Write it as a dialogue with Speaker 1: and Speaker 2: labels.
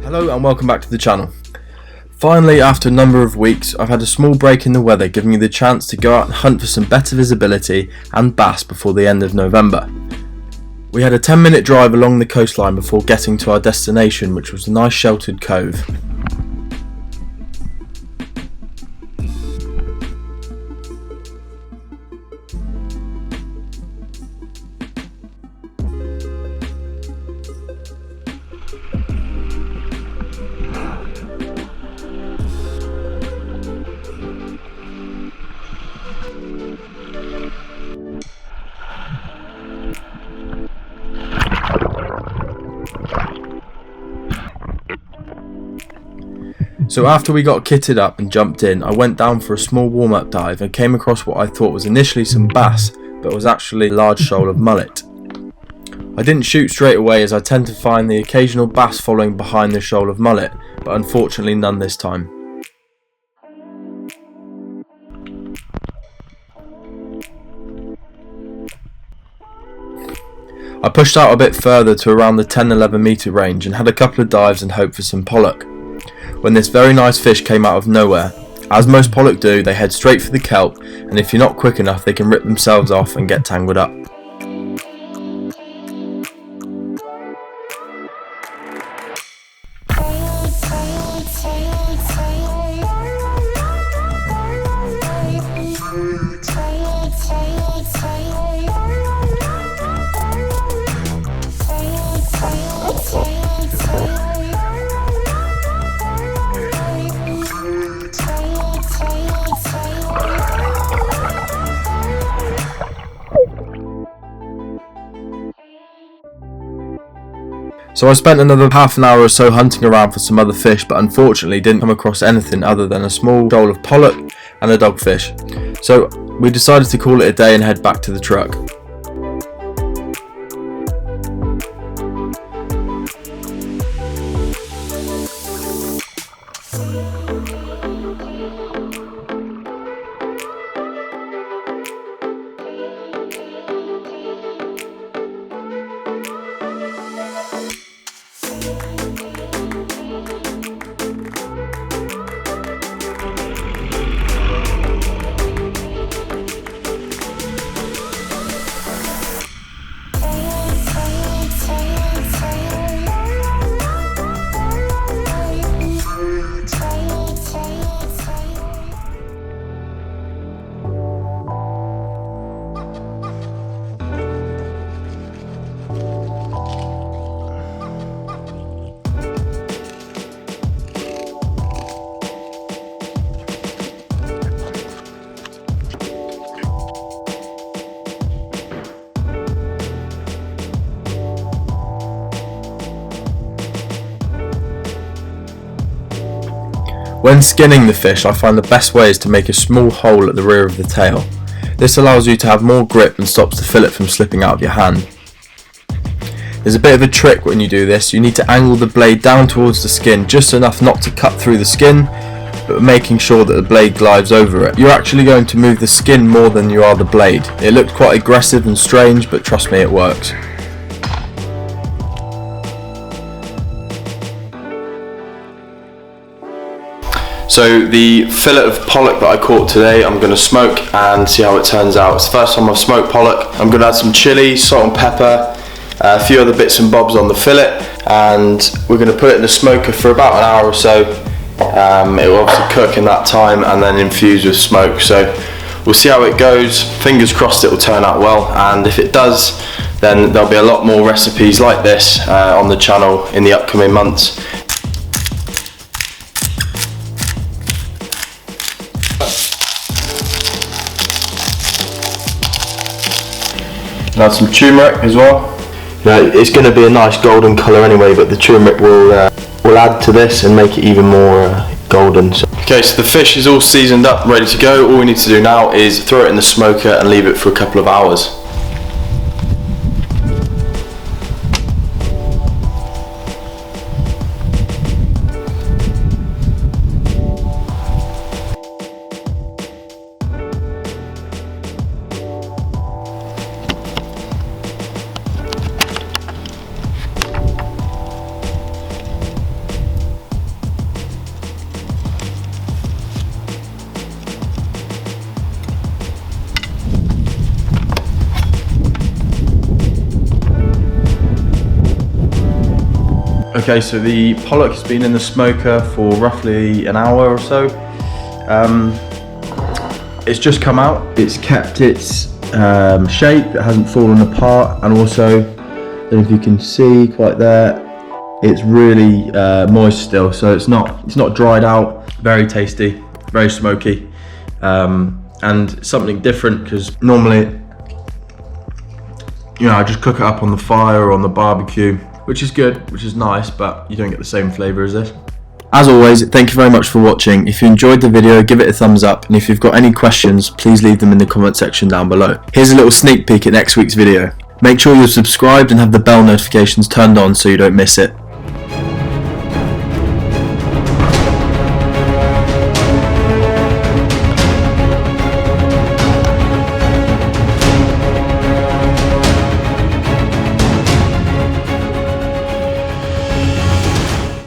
Speaker 1: Hello and welcome back to the channel. Finally, after a number of weeks, I've had a small break in the weather, giving me the chance to go out and hunt for some better visibility and bass before the end of November. We had a 10-minute drive along the coastline before getting to our destination, which was a nice sheltered cove. So after we got kitted up and jumped in, I went down for a small warm-up dive and came across what I thought was initially some bass, but was actually a large shoal of mullet. I didn't shoot straight away, as I tend to find the occasional bass following behind the shoal of mullet, but unfortunately none this time. I pushed out a bit further to around the 10-11 metre range and had a couple of dives and hoped for some pollock, when this very nice fish came out of nowhere. As most pollock do, they head straight for the kelp, and if you're not quick enough they can rip themselves off and get tangled up. So I spent another half an hour or so hunting around for some other fish, but unfortunately didn't come across anything other than a small shoal of pollock and a dogfish. So we decided to call it a day and head back to the truck. When skinning the fish, I find the best way is to make a small hole at the rear of the tail. This allows you to have more grip and stops the fillet from slipping out of your hand. There's a bit of a trick when you do this. You need to angle the blade down towards the skin just enough not to cut through the skin, but making sure that the blade glides over it. You're actually going to move the skin more than you are the blade. It looks quite aggressive and strange, but trust me, it works. So the fillet of pollock that I caught today, I'm going to smoke and see how it turns out. It's the first time I've smoked pollock. I'm going to add some chilli, salt and pepper, a few other bits and bobs on the fillet, and we're going to put it in the smoker for about an hour or so. It will obviously cook in that time and then infuse with smoke. So we'll see how it goes. Fingers crossed it will turn out well, and if it does, then there'll be a lot more recipes like this on the channel in the upcoming months. Add some turmeric as well. It's going to be a nice golden colour anyway, but the turmeric will add to this and make it even more golden. Okay, so the fish is all seasoned up, ready to go. All we need to do now is throw it in the smoker and leave it for a couple of hours. Okay, so the pollock has been in the smoker for roughly an hour or so. It's just come out. It's kept its shape, it hasn't fallen apart, and also, I don't know if you can see quite there, it's really moist still, so it's not dried out. Very tasty, very smoky, and something different, because normally, I just cook it up on the fire or on the barbecue, which is good, which is nice, but you don't get the same flavour as this. As always, thank you very much for watching. If you enjoyed the video, give it a thumbs up, and if you've got any questions, please leave them in the comment section down below. Here's a little sneak peek at next week's video. Make sure you're subscribed and have the bell notifications turned on so you don't miss it.